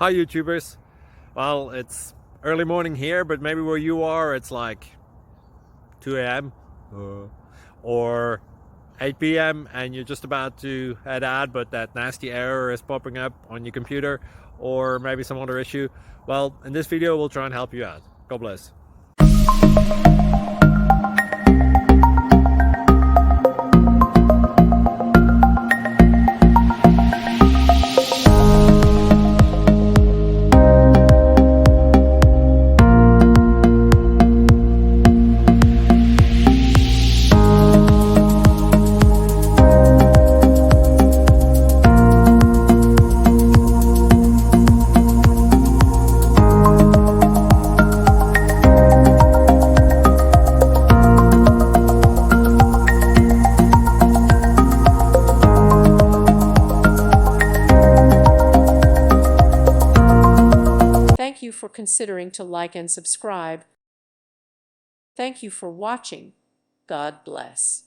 Hi YouTubers. Well, it's early morning here, but maybe where you are it's like 2 a.m. or 8 p.m. and you're just about to head out, but that nasty error is popping up on your computer, or maybe some other issue. Well, in this video we'll try and help you out. God bless. Thank you for considering to like and subscribe. Thank you for watching. God bless.